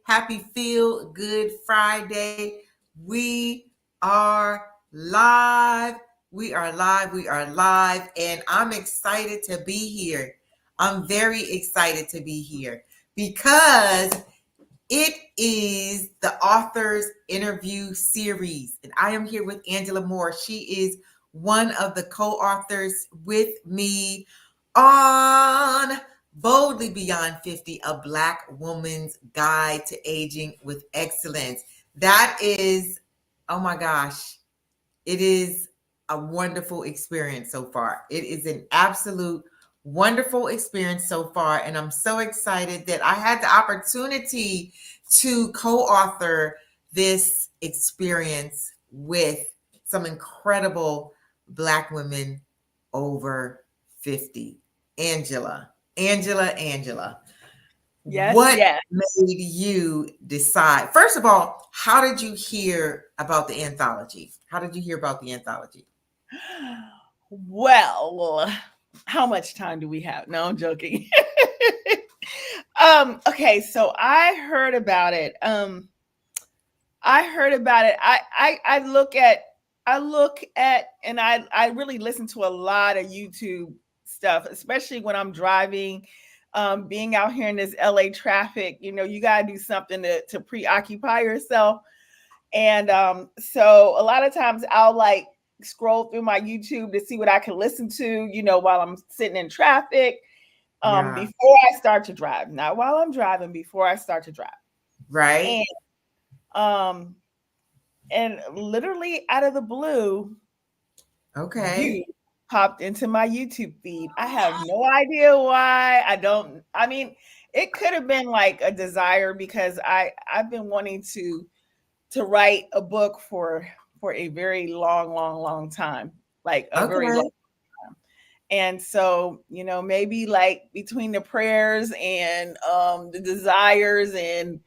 Happy Feel Good Friday. We are live. We are live. We are live. And I'm excited to be here. I'm very excited to be here because it is the author's interview series. And I am here with Angela Moore. She is one of the co-authors with me on Boldly Beyond 50, a Black woman's guide to aging with excellence. That is, oh my gosh, it is a wonderful experience so far. It is an absolute wonderful experience so far. And I'm so excited that I had the opportunity to co-author this experience with some incredible Black women over 50. Angela. What Yes. made you decide? First of all, how did you hear about the anthology? How did you hear about the anthology? Well, how much time do we have? No, I'm joking. Okay, so I heard about it. I look at and I really listen to a lot of YouTube stuff, especially when I'm driving. Being out here in this LA traffic, you gotta do something to preoccupy yourself. And so a lot of times I'll like scroll through my YouTube to see what I can listen to, while I'm sitting in traffic, Yeah. before I start to drive. Not while I'm driving, before I start to drive. Right. And um and literally out of the blue, Okay. you popped into my YouTube feed. I have no idea why. I mean, it could have been like a desire because I've been wanting to write a book for a very long time, like a very long Okay. time. And so, maybe like between the prayers and the desires and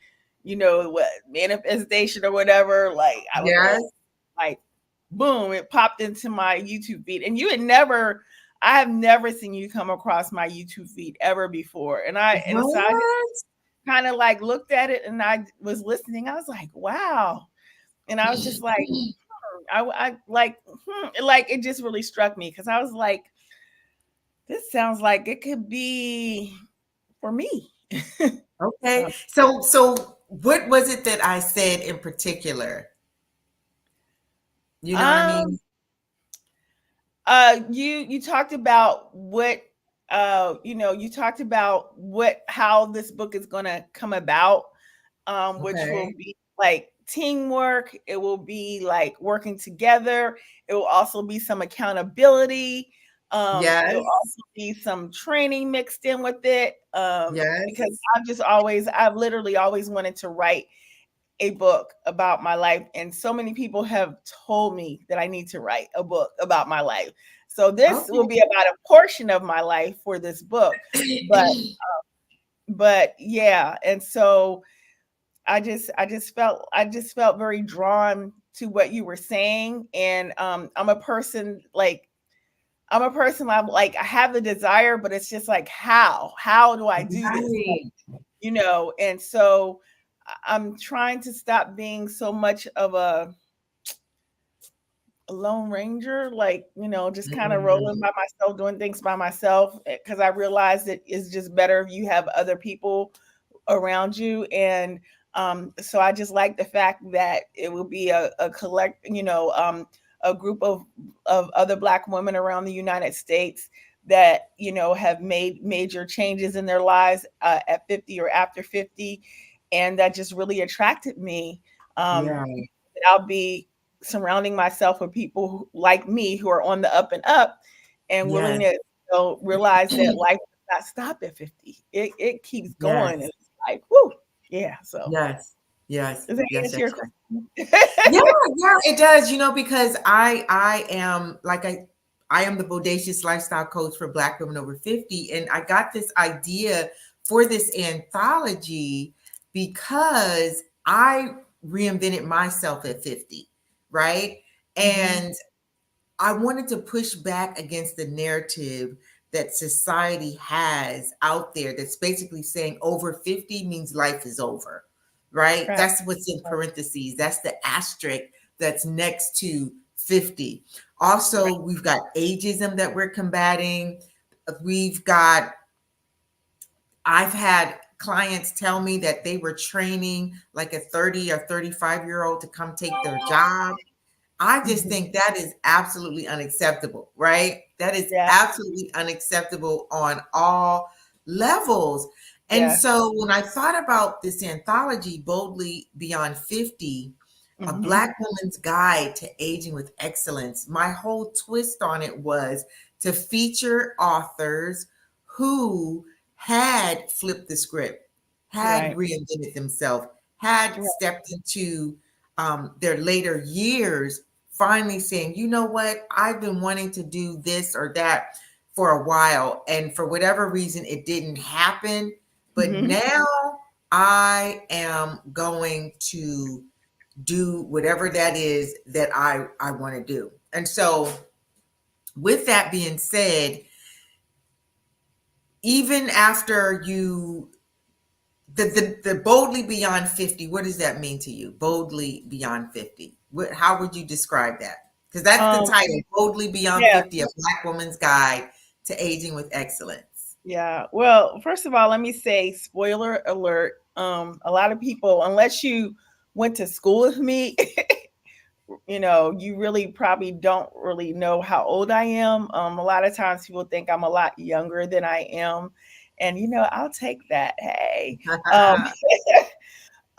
what manifestation or whatever, like I don't Yes. know, like boom, it popped into my YouTube feed. And I have never seen you come across my YouTube feed ever before. And so I What? kind of like looked at it and I was listening. I was like, wow. And I was just like, I like, like it just really struck me because I was like, this sounds like it could be for me. Okay. So, So what was it that I said in particular? You know what I um, mean? you talked about what, you talked about how this book is gonna come about, which will Okay. be like teamwork. It will be like working together. It will also be some accountability. It'll Yes. also be some training mixed in with it. Because Yes. I've literally always wanted to write a book about my life. And so many people have told me that I need to write a book about my life. So this will be about a portion of my life for this book. But Okay. yeah, and so I just felt very drawn to what you were saying. And I'm like I have the desire, but it's just like how do I do this? Right. And so I'm trying to stop being so much of a lone ranger, like, just kind of Mm. rolling by myself, doing things by myself, because I realized that it's just better if you have other people around you. And so I just like the fact that it will be a collect, a group of other Black women around the United States that, have made major changes in their lives at 50 or after 50. And that just really attracted me. Yeah. I'll be surrounding myself with people like me who are on the up and up and willing Yes. to realize that life does not stop at 50. It keeps going. And Yes. it's like, whoo, yeah. So Yes. Yes. does that Yes. answer Yes. your Yes. question? Yeah, yeah, it does, because I am like I am the bodacious lifestyle coach for Black women over 50. And I got this idea for this anthology because I reinvented myself at 50, right? Hmm. And I wanted to push back against the narrative that society has out there that's basically saying over 50 means life is over, right? Right. That's what's in parentheses. That's the asterisk that's next to 50. Also, we've got ageism that we're combating. We've got, I've had clients tell me that they were training like a 30 or 35-year-old to come take their job. I just Mhm. think that is absolutely unacceptable, right? That is Yeah. absolutely unacceptable on all levels. And Yes. so when I thought about this anthology, Boldly Beyond 50, A Mhm. Black Woman's Guide to Aging with Excellence, my whole twist on it was to feature authors who had flipped the script, had Right. reinvented themselves, had Right. stepped into their later years, finally saying, you know what, I've been wanting to do this or that for a while. And for whatever reason, it didn't happen. But Mhm. now I am going to do whatever that is that I want to do. And so, with that being said, even after you the boldly beyond 50, what does that mean to you? Boldly beyond 50. How would you describe that? Because that's the Um, title, Boldly Beyond yeah. 50, A Black Woman's Guide to Aging with Excellence. Yeah. Well, first of all, let me say spoiler alert. A lot of people, unless you went to school with me, you really probably don't really know how old I am. A lot of times people think I'm a lot younger than I am. And I'll take that. Hey. Um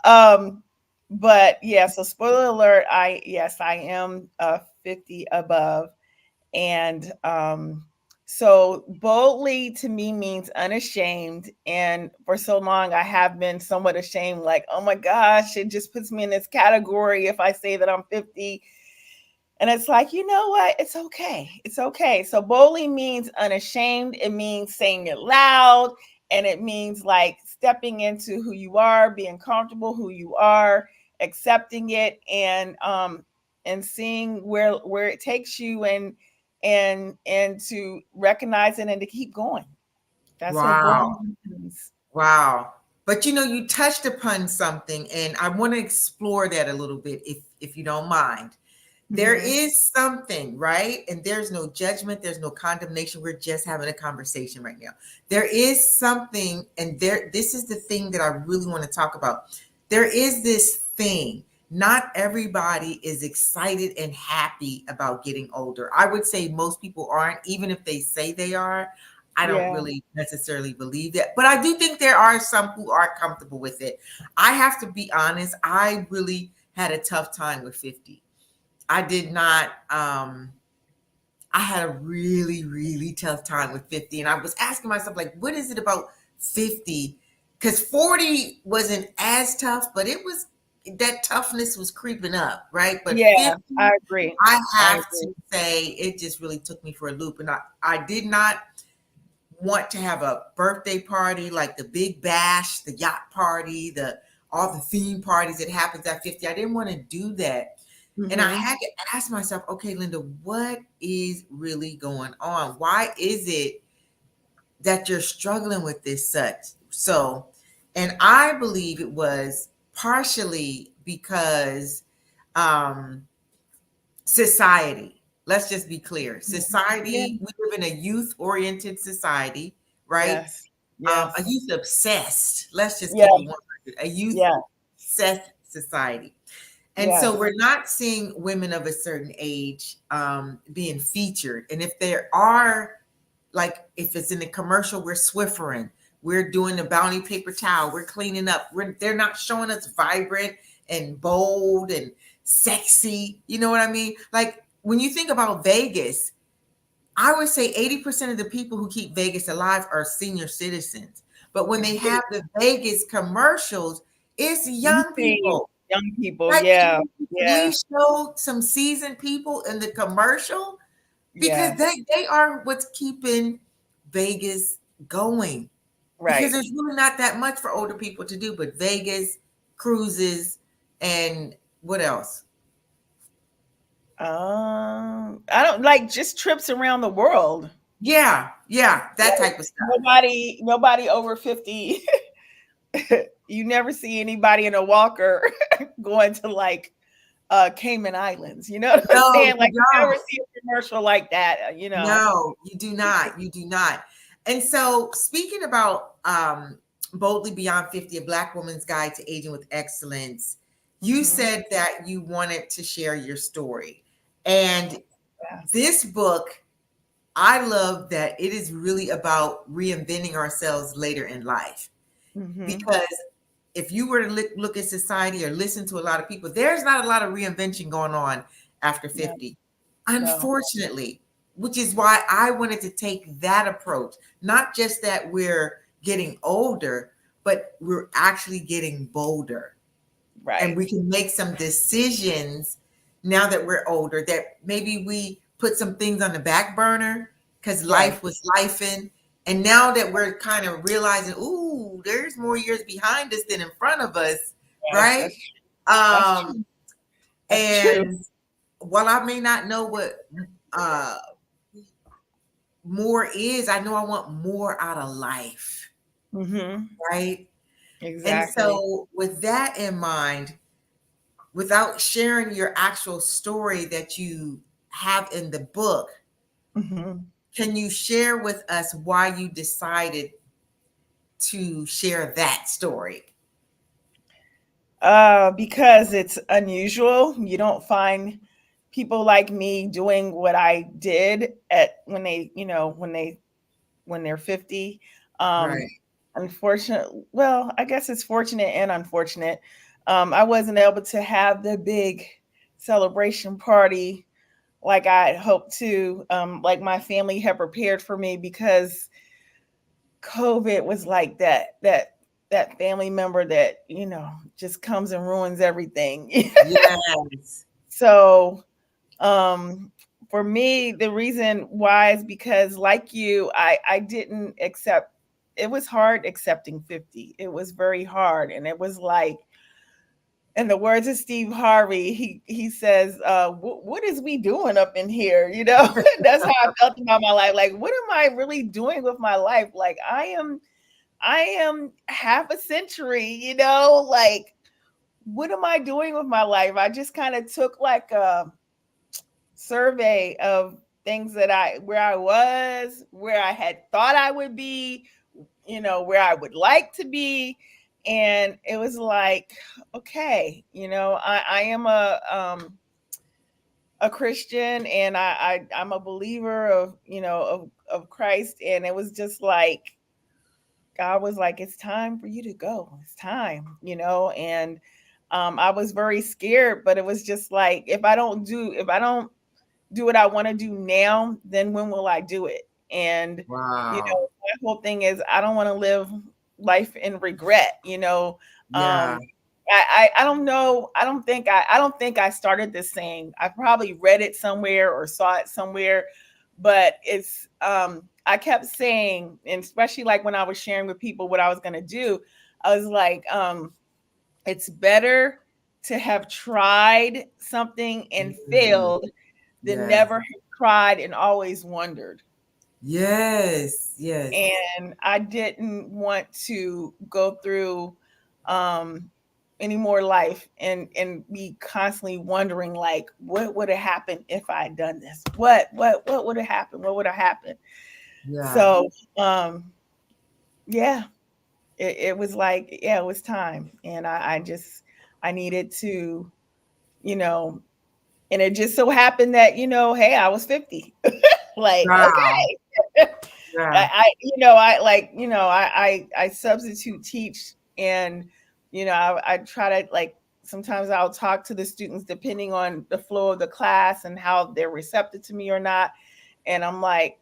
um but yeah, so spoiler alert, I am 50 above. And so boldly to me means unashamed. And for so long, I have been somewhat ashamed, like, oh my gosh, it just puts me in this category if I say that I'm 50. And it's like, you know what? It's okay. It's okay. So boldly means unashamed. It means saying it loud. And it means like stepping into who you are, being comfortable who you are, accepting it, and seeing where it takes you, and to recognize it and to keep going. That's what boldly Wow. means. Wow. But you touched upon something, and I want to explore that a little bit if you don't mind. There Mm-hmm. is something, right? And there's no judgment, there's no condemnation. We're just having a conversation right now. There is something, and this is the thing that I really want to talk about. There is this thing. Not everybody is excited and happy about getting older. I would say most people aren't, even if they say they are. I don't Yeah. really necessarily believe that, but I do think there are some who are comfortable with it. I have to be honest, I really had a tough time with 50. I did not. I had a really, really tough time with 50. And I was asking myself, like, what is it about 50? Because 40 wasn't as tough, but it was, that toughness was creeping up, right? But Yeah, 50, I agree. I I have to agree. say, it just really took me for a loop. And I did not want to have a birthday party like the big bash, the yacht party, the all the theme parties that happens at 50. I didn't want to do that. And I Mm-hmm. had to ask myself, okay, Linda, what is really going on? Why is it that you're struggling with this such? So, and I believe it was partially because um, society. Let's just be clear. Yeah. Society, we live in a youth oriented society, right? Yes. A Yes. youth obsessed, let's just Yeah. keep it 100, a youth Yeah. obsessed society. And so Yes. we're not seeing women of a certain age being featured. And if there are, like if it's in the commercial, we're Swiffering, we're doing the Bounty paper towel, we're cleaning up. They're not showing us vibrant and bold and sexy. You know what I mean? Like when you think about Vegas, I would say 80% of the people who keep Vegas alive are senior citizens. But when they have the Vegas commercials, it's You young see people. young people. Like, can Yeah. you Yeah. please show some seasoned people in the commercial? Because Yes. they are what's keeping Vegas going. Because Right. there's really not that much for older people to do, but Vegas, cruises, and what else? I don't like just trips around the world. Yeah, yeah, that type of stuff. Nobody over 50 you never see anybody in a walker going to like Cayman Islands. You know what I'm No, saying? you Like you never don't. see a commercial like that, you know. No, you do not. You do not. And so, speaking about Boldly Beyond 50, a Black woman's guide to aging with excellence, you Hmm. said that you wanted to share your story. And Yes. this book, I love that it is really about reinventing ourselves later in life. Hmm. Because if you were to look at society or listen to a lot of people, there's not a lot of reinvention going on after No, 50, no. unfortunately, which is why I wanted to take that approach. Not just that we're getting older, but we're actually getting bolder, and Right. we can make some decisions now that we're older that maybe we put some things on the back burner because Right. life was lifing. And now that we're kind of realizing, ooh, there's more years behind us than in front of us, Yes, right? that's Um, true. That's true. and while I may not know what uh, more is, I know I want more out of life, Hmm. right? And Exactly. so, with that in mind, without sharing your actual story that you have in the book, Hmm. can you share with us why you decided to share that story? Because it's unusual. You don't find people like me doing what I did at when they, when they're 50. Um, Right. unfortunate. Well, I guess it's fortunate and unfortunate. I wasn't able to have the big celebration party like I had hoped to. Like my family had prepared for me because COVID was like that family member that just comes and ruins everything. Yes. So um for me, the reason why is because like you, I didn't accept. It was hard accepting 50. It was very hard, and it was like, in the words of Steve Harvey, he says, what is we doing up in here? That's how I felt about my life. Like, what am I really doing with my life? Like, I am half a century, like, what am I doing with my life? I just kind of took like a survey of things that where I was, where I had thought I would be, where I would like to be. And it was like, okay, I am a Christian, and I'm a believer of, of Christ. And it was just like, God was like, it's time for you to go. It's time, and I was very scared, but it was just like, if I don't do what I want to do now, then when will I do it? And Wow. my whole thing is, I don't want to live life in regret. Yeah. I don't know. I don't think I started this saying. I probably read it somewhere or saw it somewhere, but I kept saying, and especially like when I was sharing with people what I was gonna do, I was like, it's better to have tried something and Mm, failed than yes. never have tried and always wondered. Yes. Yes. And I didn't want to go through um any more life and be constantly wondering, like, what would have happened if I had done this? What would have happened? What would have happened? Yeah. So um yeah, it was like, yeah, it was time. And I needed to, you know, and it just so happened that, hey, I was 50. Like, Wow. okay. Yeah. I like, I substitute teach, and I try to, like, sometimes I'll talk to the students depending on the flow of the class and how they're receptive to me or not. And I'm like,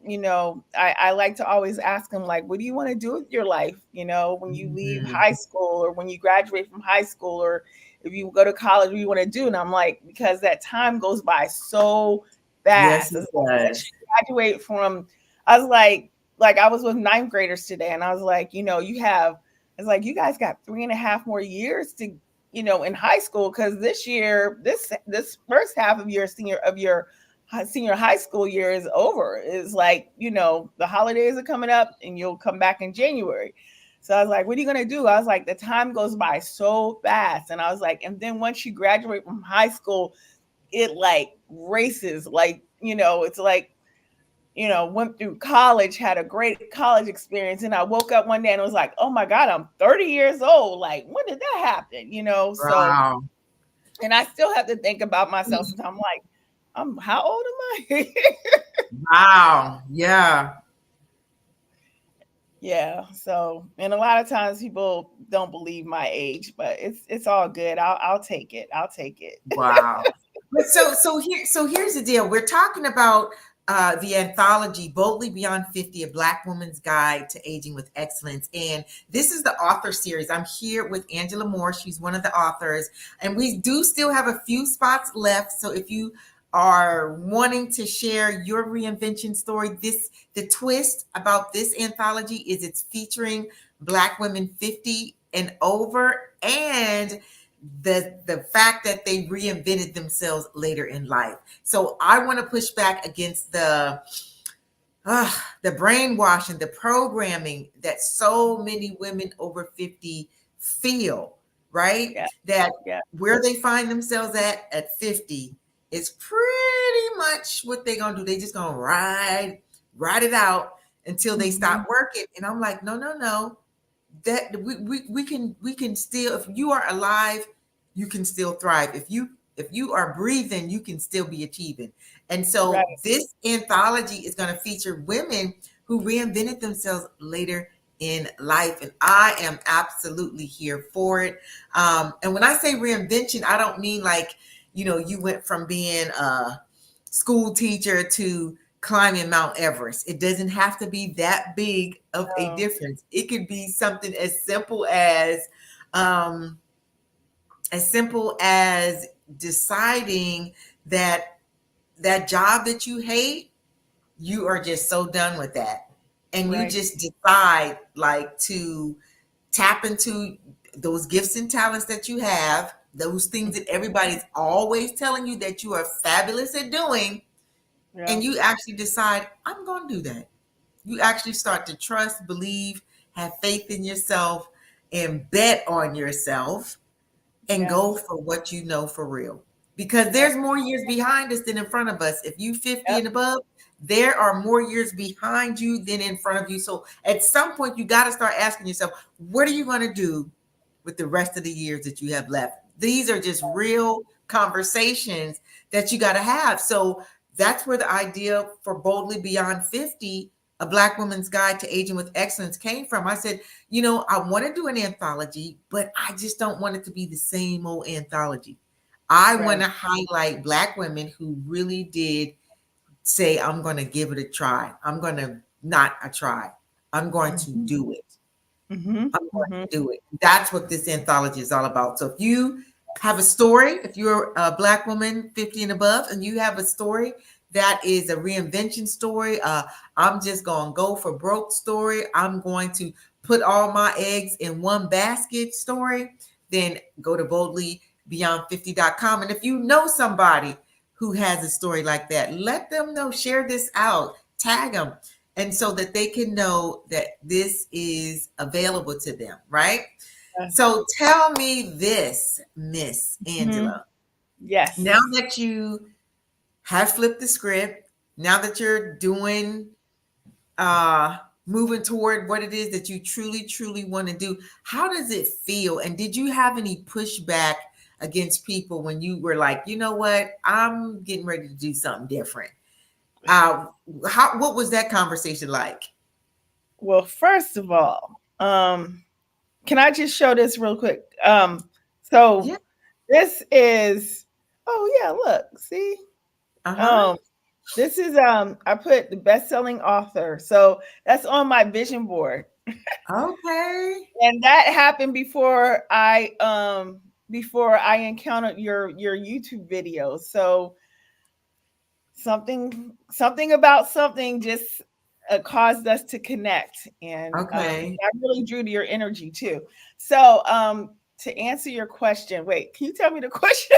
I like to always ask them, like, what do you want to do with your life? When you leave Mhm. high school, or when you graduate from high school, or if you go to college, what do you want to do? And I'm like, because that time goes by so Yes, fast. it As once does. you graduate from, I was like I was with ninth graders today, and I was like, it's like, you guys got 3.5 more years to, in high school, because this year, this first half of your senior high school year is over. It's like, the holidays are coming up, and you'll come back in January. So I was like, what are you going to do? I was like, the time goes by so fast. And I was like, and then once you graduate from high school, it like races, like, it's like, went through college, had a great college experience. And I woke up one day and it was like, oh my God, I'm 30 years old. Like, when did that happen? So, Wow. and I still have to think about myself sometimes. I'm like, how old am I? Wow. Yeah. Yeah. So, and a lot of times people don't believe my age, but it's all good. I'll take it. I'll take it. Wow. But here's the deal. We're talking about the anthology Boldly Beyond 50, a Black Woman's Guide to Aging with Excellence. And this is the author series. I'm here with Angela Moore. She's one of the authors. And we do still have a few spots left. So if you are wanting to share your reinvention story, the twist about this anthology is it's featuring Black women 50 and over, and the fact that they reinvented themselves later in life. So I want to push back against the brainwashing, the programming that so many women over 50 feel, right? Yeah. That Yeah. where they find themselves at 50 is pretty much what they're gonna do. They just gonna ride it out until they stop working. And I'm like, no, that we can still, if you are alive, you can still thrive. If you are breathing, you can still be achieving. And Right. so this anthology is going to feature women who reinvented themselves later in life, and I am absolutely here for it. And when I say reinvention, I don't mean like, you went from being a school teacher to climbing Mount Everest. It doesn't have to be that big of a Oh, difference. It could be something um, as simple as deciding that that job that you hate, you are just so done with that, and you right. just decide like to tap into those gifts and talents that you have, those things that everybody's always telling you that you are fabulous at doing, Yeah. and you actually decide, I'm going to do that. You actually start to trust, believe, have faith in yourself, and bet on yourself, and go Yes. for what you know for real. Because Yep. there's more years behind us than in front of us. If you 50 Yep. and above, there are more years behind you than in front of you. So at some point, you got to start asking yourself, what are you going to do with the rest of the years that you have left? These are just real conversations that you got to have. So that's where the idea for Boldly Beyond 50, a Black woman's guide to aging with excellence, came from. I said, I want to do an anthology, but I just don't want it to be the same old anthology. I want Right. to highlight Black women who really did say, I'm going to give it a try. I'm going to not a try. I'm going to Mhm. do it. Mhm. I'm going Mhm. to do it. That's what this anthology is all about. So if you have a story, if you're a Black woman 50 and above, and you have a story that is a reinvention story, I'm just going to go for broke story, I'm going to put all my eggs in one basket story, then go to boldlybeyond50.com. And if you know somebody who has a story like that, let them know, share this out, tag them, and so that they can know that this is available to them, right? Yes. So tell me this, Miss Mhm. Angela. Yes. Now that you have flipped the script, now that you're doing uh moving toward what it is that you truly, truly want to do, how does it feel? And did you have any pushback against people when you were like, you know what, I'm getting ready to do something different? Uh what was that conversation like? Well, first of all, can I just show this real quick? So Yeah. this is, oh yeah, look, see? Uh-huh. Um, this is I put the best-selling author. So that's on my vision board. Okay. And that happened before I encountered your YouTube videos. So something about something just caused us to connect, and Okay. I really drew to your energy too. So to answer your question, wait, can you tell me the question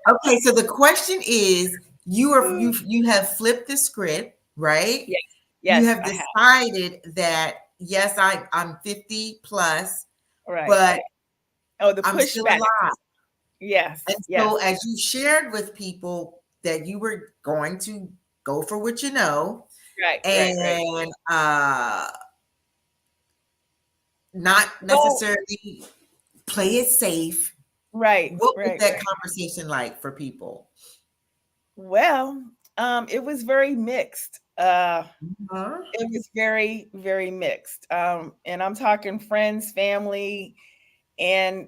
Okay. So the question is, again? you have flipped the script, right? Yes, You yes, have I have. decided that yes, I'm 50 plus, Right. but Oh, the I'm still pushback. alive. Yes. And Yes. so as you shared with people that you were going to go for what you know Right. Right. Right. and not Well, necessarily play it safe, right. what was Right. that conversation like for people? Well, it was very mixed. Huh? It was very, very mixed. And I'm talking friends, family, and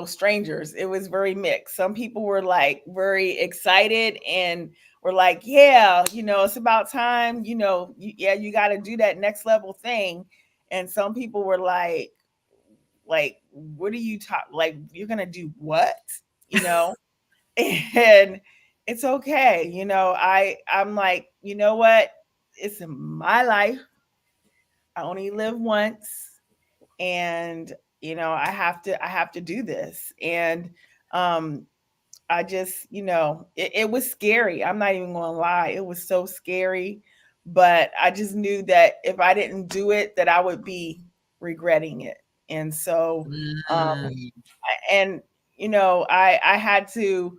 strangers. It was very mixed. Some people were like very excited and were like, yeah, it's about time, yeah, you got to do that next level thing. And some people were like, what are you talking, like, you're gonna do what, you know and it's okay. I'm like, you know what, it's my life. I only live once, and I have to do this. And um I just, it was scary. I'm not even gonna lie, it was so scary. But I just knew that if I didn't do it, that I would be regretting it. And so Mm, and I had to,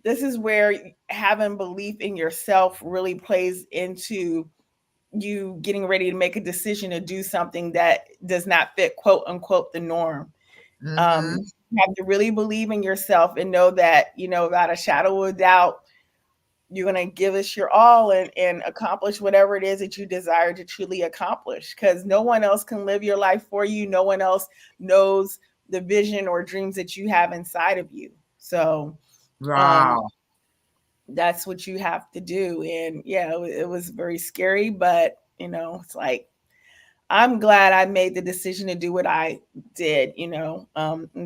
this is where having belief in yourself really plays into you getting ready to make a decision to do something that does not fit, quote unquote, the norm. mm-hmm. You have to really believe in yourself and know that, without a shadow of doubt, you're going to give us your all, and accomplish whatever it is that you desire to truly accomplish, because no one else can live your life for you. No one else knows the vision or dreams that you have inside of you. So um, Wow. that's what you have to do. And yeah, it was very scary, but it's like, I'm glad I made the decision to do what I did. And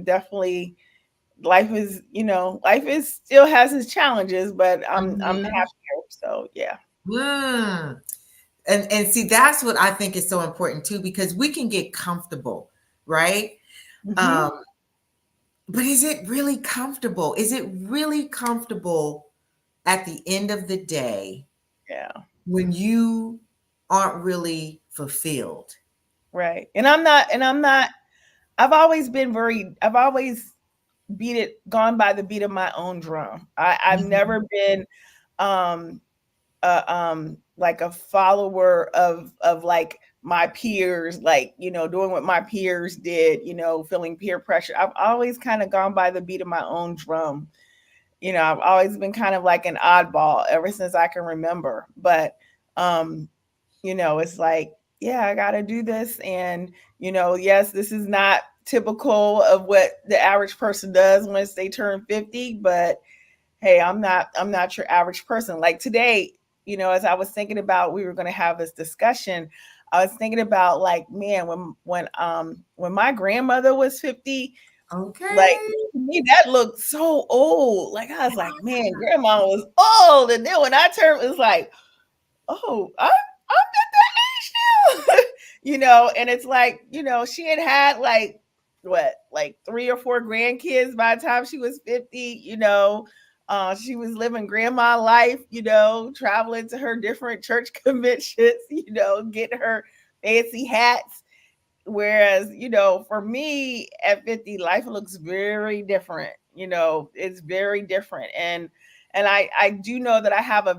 definitely, life is still has its challenges, but I'm Mhm. happier. So yeah. Mm. And see, that's what I think is so important too, because we can get comfortable, right? Hmm. Um, but is it really comfortable? Is it really comfortable at the end of the day Yeah. when you aren't really fulfilled? Right. And I'm not. I've always gone by the beat of my own drum. I've Mhm. never been um like a follower of like my peers, like, doing what my peers did, feeling peer pressure. I've always kind of gone by the beat of my own drum. I've always been kind of like an oddball ever since I can remember. But um it's like, yeah, I got to do this. And yes, this is not typical of what the average person does once they turn 50. But hey, I'm not your average person. Like today, as I was thinking about, we were going to have this discussion, I was thinking about, like, man, when my grandmother was 50, like, Okay. to me that looked so old. Like, I was like, man, grandma was old. And then when I turned, it was like, oh, I'm at that age now. And it's like, she had like, what, like 3 or 4 grandkids by the time she was 50. She was living grandma life, traveling to her different church conventions, getting her fancy hats. Whereas, for me at 50, life looks very different. It's very different. And I do know that I have a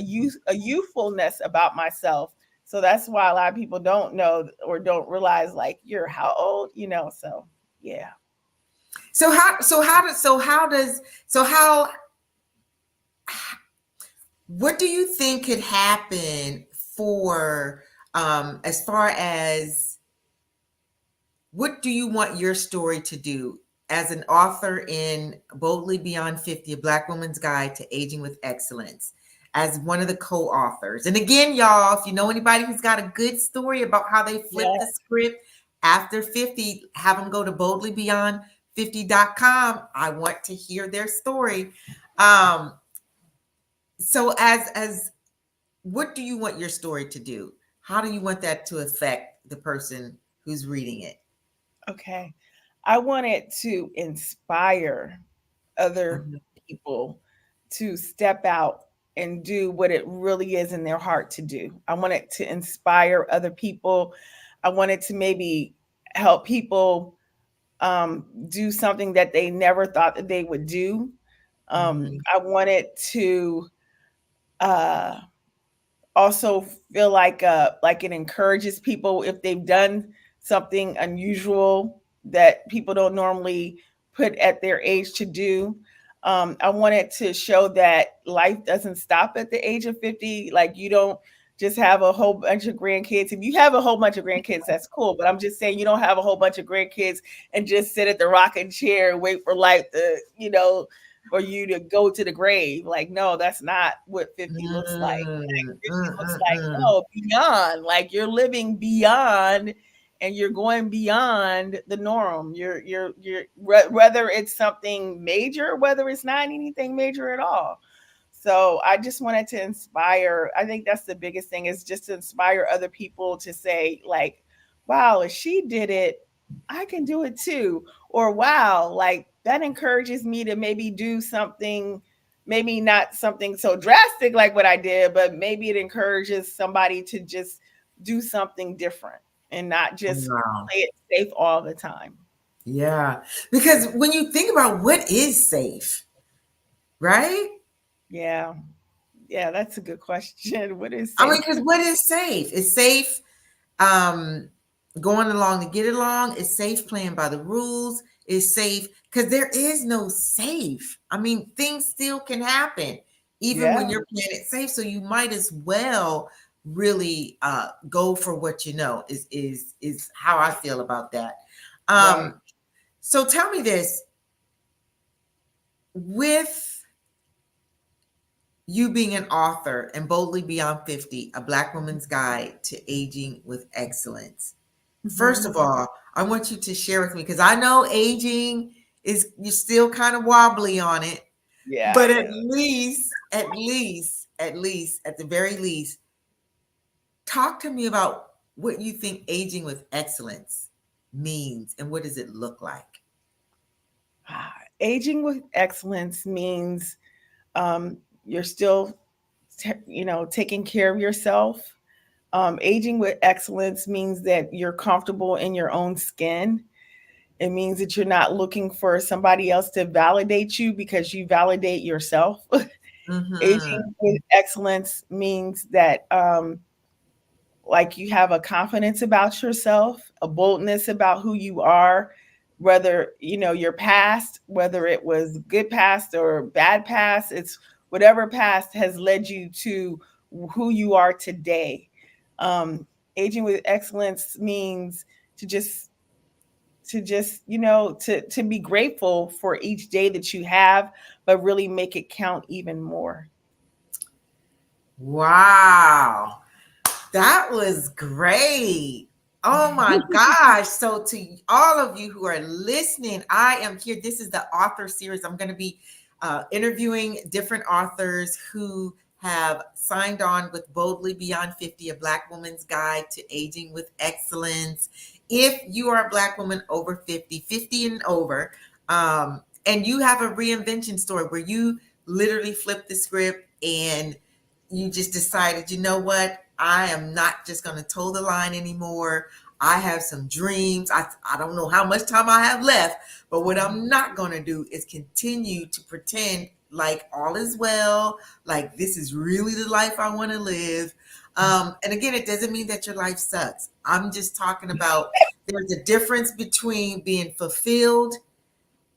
youthfulness about myself. So that's why a lot of people don't know or don't realize, like, you're how old, so yeah. So how what do you think could happen for as far as what do you want your story to do as an author in Boldly Beyond 50, a Black Woman's Guide to Aging with Excellence, as one of the co-authors? And again, y'all, if you know anybody who's got a good story about how they flipped Yeah. the script after 50, have them go to boldlybeyond50.com. I want to hear their story. Um, so as what do you want your story to do? How do you want that to affect the person who's reading it? Okay. I want it to inspire other Mhm. people to step out and do what it really is in their heart to do. I want it to inspire other people. I wanted to maybe help people do something that they never thought that they would do. Mhm. I wanted to uh, also feel like it encourages people if they've done something unusual that people don't normally put at their age to do. I wanted to show that life doesn't stop at the age of 50. Like, you don't just have a whole bunch of grandkids. If you have a whole bunch of grandkids, that's cool. But I'm just saying, you don't have a whole bunch of grandkids and just sit at the rocking chair and wait for life to, for you to go to the grave. Like, no, that's not what 50 looks like. Mm, 50 mm, looks mm, like, mm. no, beyond. Like, you're living beyond, and you're going beyond the norm. Whether it's something major, whether it's not anything major at all. So I just wanted to inspire. I think that's the biggest thing, is just to inspire other people to say, like, wow, if she did it, I can do it too. Or wow, like, that encourages me to maybe do something, maybe not something so drastic like what I did, but maybe it encourages somebody to just do something different and not just Wow. play it safe all the time. Yeah. Because when you think about what is safe, right? Yeah. Yeah, that's a good question. What is I mean, safe? because what is safe? It's safe um going along to get along. It's safe playing by the rules. It's safe because there is no safe. I mean, things still can happen even when Yeah, you're playing it safe. So you might as well really go for what you know is how I feel about that. right. So tell me this, with you being an author and Boldly Beyond 50, a Black woman's guide to aging with excellence. First Hmm. of all, I want you to share with me because I know aging is you're still kind of wobbly on it, Yeah, but I at am. least, at the very least, talk to me about what you think aging with excellence means and what does it look like? Aging with excellence means you're still, taking care of yourself. Aging with excellence means that you're comfortable in your own skin. It means that you're not looking for somebody else to validate you, because you validate yourself. Mm-hmm. Aging with excellence means that like, you have a confidence about yourself, a boldness about who you are, whether your past, whether it was good past or bad past, it's whatever past has led you to who you are today. um Aging with excellence means to just to be grateful for each day that you have, but really make it count even more. Wow. That was great. Oh my gosh. So, to all of you who are listening, I am here. This is the author series. I'm going to be interviewing different authors who have signed on with Boldly Beyond 50, a Black woman's guide to aging with excellence. If you are a Black woman over 50, 50 and over, and you have a reinvention story where you literally flipped the script and you just decided, you know what? I am not just going to toe the line anymore. I have some dreams. I don't know how much time I have left, but what I'm not going to do is continue to pretend like all is well, like this is really the life I want to live. And again, it doesn't mean that your life sucks. I'm just talking about there's a difference between being fulfilled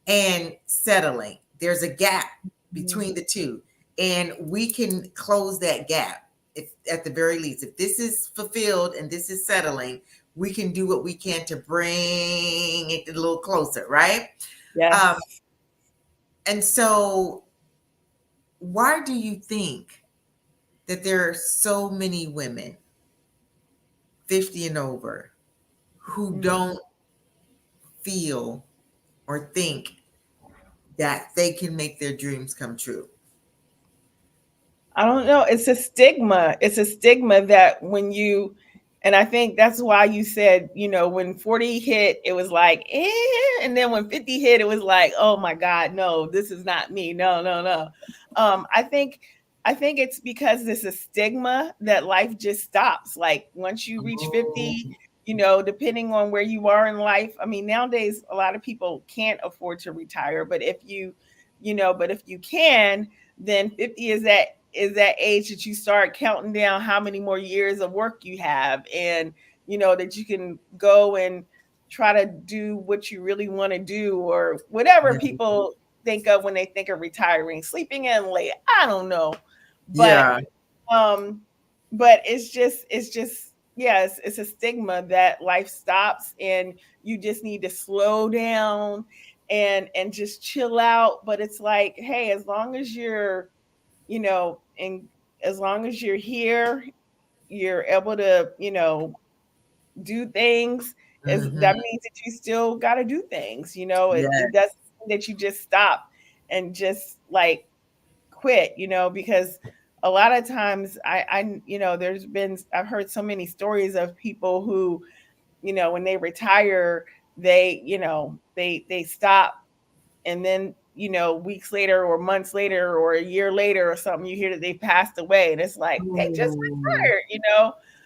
and settling. There's a gap between the two, and we can close that gap. If at the very least, if this is fulfilled and this is settling, we can do what we can to bring it a little closer, right? Um, Yes. and so, why do you think that there are so many women 50 and over who Mhm. don't feel or think that they can make their dreams come true? I don't know. It's a stigma. It's a stigma that when you, and I think that's why you said, when 40 hit, it was like, eh. And then when 50 hit, it was like, oh my God, no, this is not me. No, no, no. I think it's because there's a stigma that life just stops. Like, once you reach Oh, 50, depending on where you are in life. I mean, nowadays a lot of people can't afford to retire, but if you can, then 50 is that age that you start counting down how many more years of work you have, and that you can go and try to do what you really want to do, or whatever Yeah. people think of when they think of retiring, sleeping in late, I don't know. But Yeah. um it's just yeah, it's a stigma that life stops and you just need to slow down and just chill out. But it's like, hey, as long as you're, and as long as you're here, you're able to, do things, is Hmm. that means that you still got to do things. It Yeah. doesn't mean that you just stop and just like quit, because a lot of times I've heard so many stories of people who, when they retire, they stop, and then weeks later or months later or a year later or something, you hear that they passed away, and it's like they just Oh, retired.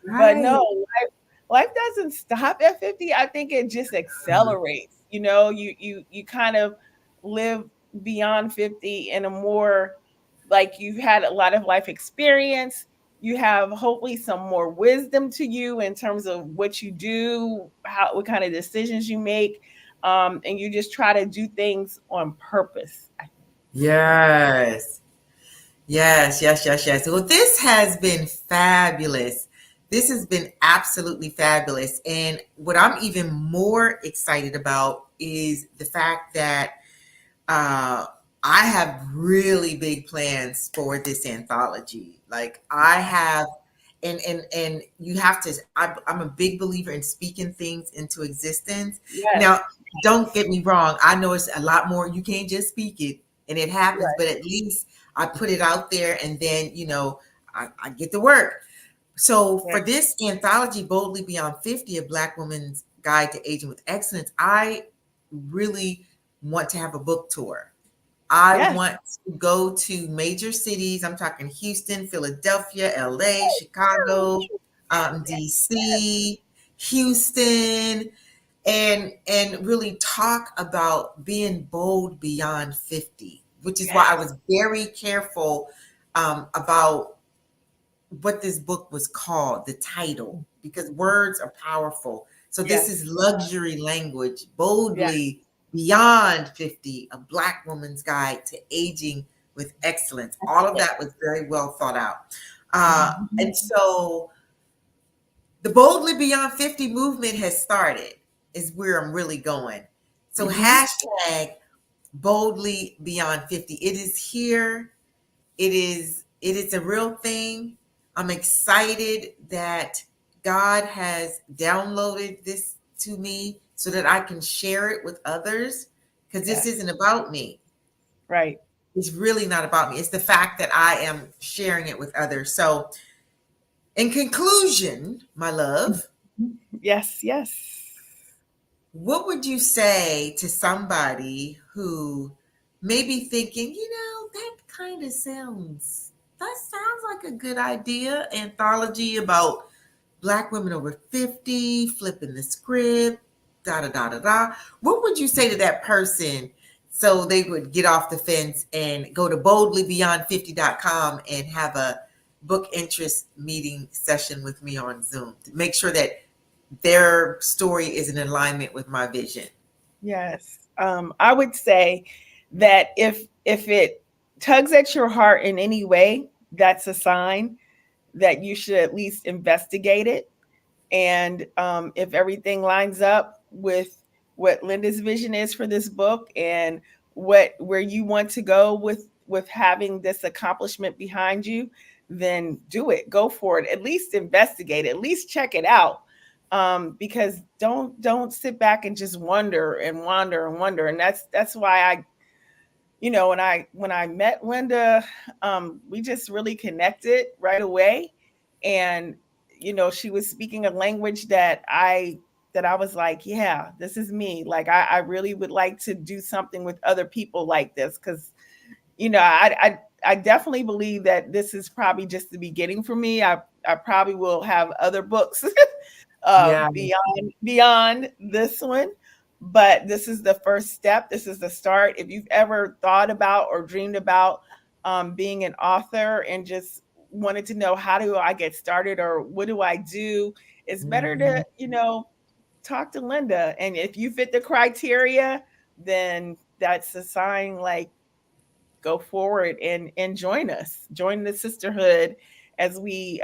But no, right. life doesn't stop at 50. I think it just accelerates. You kind of live beyond 50 in a more, like, you've had a lot of life experience. You have hopefully some more wisdom to you in terms of what you do, what kind of decisions you make, and you just try to do things on purpose. Yes. Yes, yes, yes, yes. Well, this has been fabulous. This has been absolutely fabulous. And what I'm even more excited about is the fact that uh, I have really big plans for this anthology. Like I have, and you have to. I'm a big believer in speaking things into existence. Yes, Now, don't get me wrong. I know it's a lot more. You can't just speak it and it happens, right, but at least I put it out there, and then I get to work. So for right. this anthology, Boldly Beyond 50, a Black woman's guide to aging with excellence, I really want to have a book tour. I Yes. want to go to major cities. I'm talking Houston, Philadelphia, LA, Chicago, DC, Houston, and really talk about being bold beyond 50, which is why I Yes. was very careful about what this book was called, the title, because words are powerful. So this is Yes. luxury language, Yes. boldly beyond 50, a Black woman's guide to aging with excellence. All of that was very well thought out. Mhm. And so the Boldly Beyond 50 movement has started, is where I'm really going. So Mhm. hashtag boldly beyond 50. It is here. It is a real thing. I'm excited that God has downloaded this to me so that I can share it with others, because this Yes. isn't about me. Right. It's really not about me. It's the fact that I am sharing it with others. So, in conclusion, my love, Mhm. Yes. Yes. what would you say to somebody who may be thinking, that kind of sounds like a good idea? Anthology about Black women over 50, flipping the script, da da da da da. What would you say to that person so they would get off the fence and go to boldlybeyond50.com and have a book interest meeting session with me on Zoom to make sure that their story is in alignment with my vision? Yes. I would say that if it tugs at your heart in any way, that's a sign that you should at least investigate it. And if everything lines up with what Linda's vision is for this book, and where you want to go with having this accomplishment behind you, then do it. Go for it. At least investigate. At least check it out. Because don't sit back and just wonder and wander and wonder. And that's why when I met Linda, we just really connected right away. And she was speaking a language that I was like, yeah, this is me. Like I really would like to do something with other people like this, because I definitely believe that this is probably just the beginning for me. I probably will have other books Yeah. beyond this one. But this is the first step. This is the start. If you've ever thought about or dreamed about being an author and just wanted to know how do I get started or what do I do, it's better to, Mhm. talk to Linda. And if you fit the criteria, then that's a sign, like, go forward and join us, join the sisterhood as we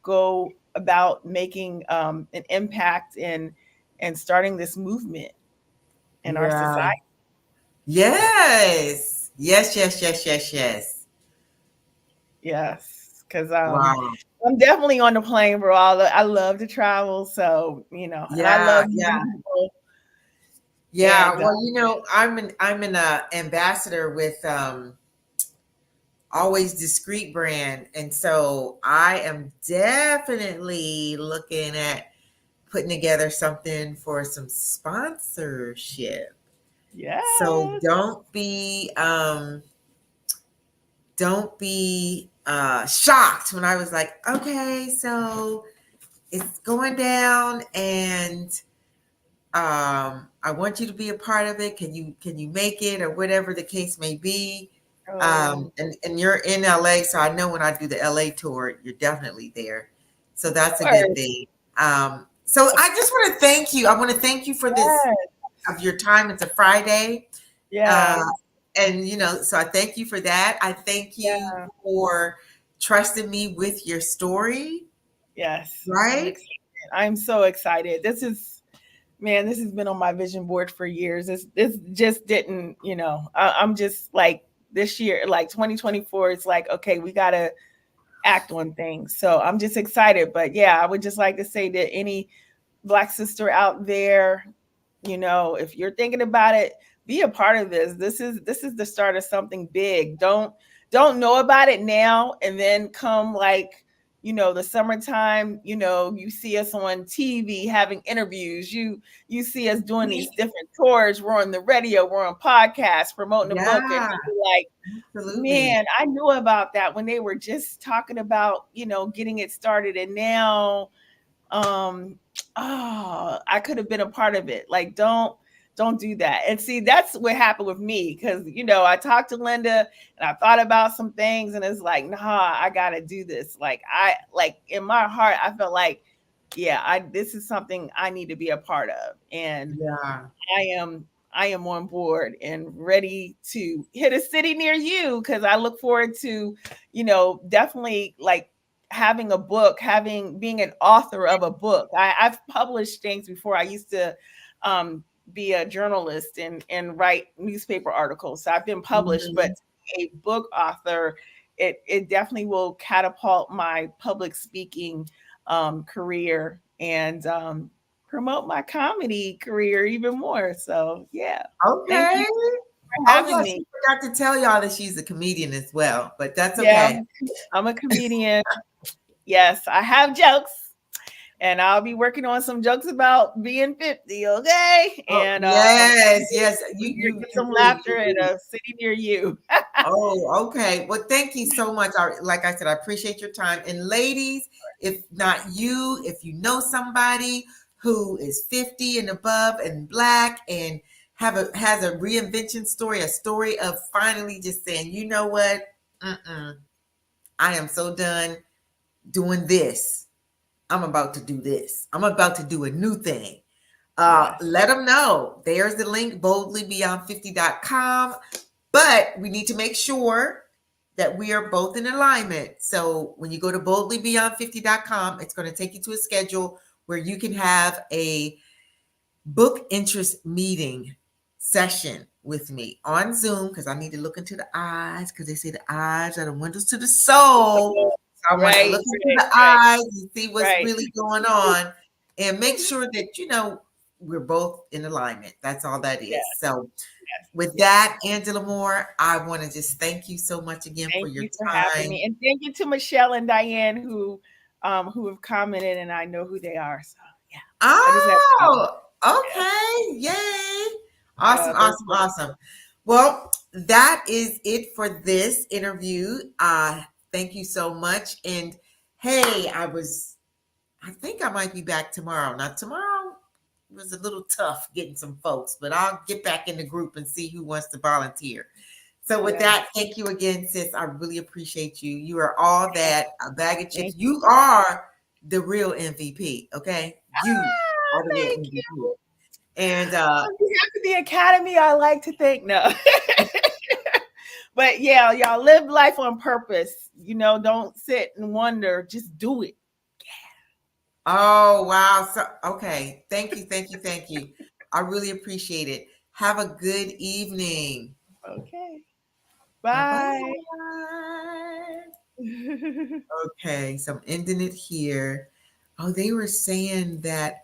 go about making an impact and starting this movement in our Yeah. society. Yes. Yes, yes, yes, yes, yes. Yes, because Wow. I'm definitely on the plane, bro. I love to travel, so and I Yeah, love yeah. meeting people. Yeah. And Well, I'm an ambassador with Always Discreet brand. And so I am definitely looking at putting together something for some sponsorship. So yes, don't be shocked when I was like, okay, so it's going down and I want you to be a part of it. Can you make it or whatever the case may be? oh, And you're in LA, so I know when I do the LA tour, you're definitely there. So of that's a good course, thing. So of I just want to thank you. I want to thank you for this course, of your time. It's a Friday. Uh, yes, and so I thank you for that. I thank you yeah, for trusting me with your story, yes. I'm right? excited. I'm so excited. Man, this has been on my vision board for years. This just didn't, I'm just like this year, like 2024. It's like, okay, we gotta act on things. So I'm just excited. But yeah, I would just like to say that any Black sister out there, if you're thinking about it, be a part of this. This is the start of something big. Don't know about it now and then come, like, the summertime, you see us on TV having interviews. You see us doing these different tours. We're on the radio, we're on podcasts promoting the book, and Yeah, you're like, absolutely. man, I knew about that when they were just talking about, getting it started, and now um I could have been a part of it. Like, don't do that. And see, that's what happened with me, because I talked to Linda and I thought about some things, and it's like, nah, I gotta do this. Like, I, like, in my heart, I felt like, yeah, I this is something I need to be a part of. And Yeah. I am on board and ready to hit a city near you, because I look forward to, definitely, like, having a book, having being an author of a book. I've published things before. I used to um, be a journalist and write newspaper articles. So I've been published, but Mhm. a book author, it definitely will catapult my public speaking career, and promote my comedy career even more. So yeah, thank you Okay. for Oh, having yeah, me. she forgot to tell y'all that she's a comedian as well, but that's Yeah, okay. I'm a comedian. Yes, I have jokes, and I'll be working on some jokes about being 50. Okay, Oh, and yes, yes. You you get you some really, laughter you in really. a city near you. Oh, okay. Well, thank you so much. Like I said, I appreciate your time. And ladies, if not you, if you know somebody who is 50 and above and Black and has a reinvention story, a story of finally just saying, you know what? Mm-mm, I am so done doing this. I'm about to do this. I'm about to do a new thing. Yes, Let them know. There's the link, boldlybeyond50.com. But we need to make sure that we are both in alignment. So when you go to boldlybeyond50.com, it's going to take you to a schedule where you can have a book interest meeting session with me on Zoom, because I need to look into the eyes, because they say the eyes are the windows to the soul. So I want to right, look into right, the right, eyes and see what's right. really going on and make sure that, we're both in alignment. That's all that is. Yes, So yes, with yes. that, Angela Moore, I want to just thank you so much again for Thank your you for having time. me, and thank you to Michelle and Diane who have commented, and I know who they are. So yeah, I just have to. Oh, Yes, okay. Yay. Awesome, they're awesome, awesome. Well, that is it for this interview. Thank you so much. And hey, I was I think I might be back tomorrow. Now, tomorrow was a little tough getting some folks, but I'll get back in the group and see who wants to volunteer. So, with Yeah. that, thank you again, sis. I really appreciate you. You are all that, a bag of chips. Thank you. You are the real MVP, okay? You Ah, are the real thank MVP. you. And On behalf of the Academy, I like to thank no. But yeah, y'all live life on purpose. Don't sit and wonder. Just do it. oh, wow. So, okay. Thank you, thank you, thank you. I really appreciate it. Have a good evening. Okay. Bye bye. Bye. Okay, so I'm ending it here. Oh, they were saying that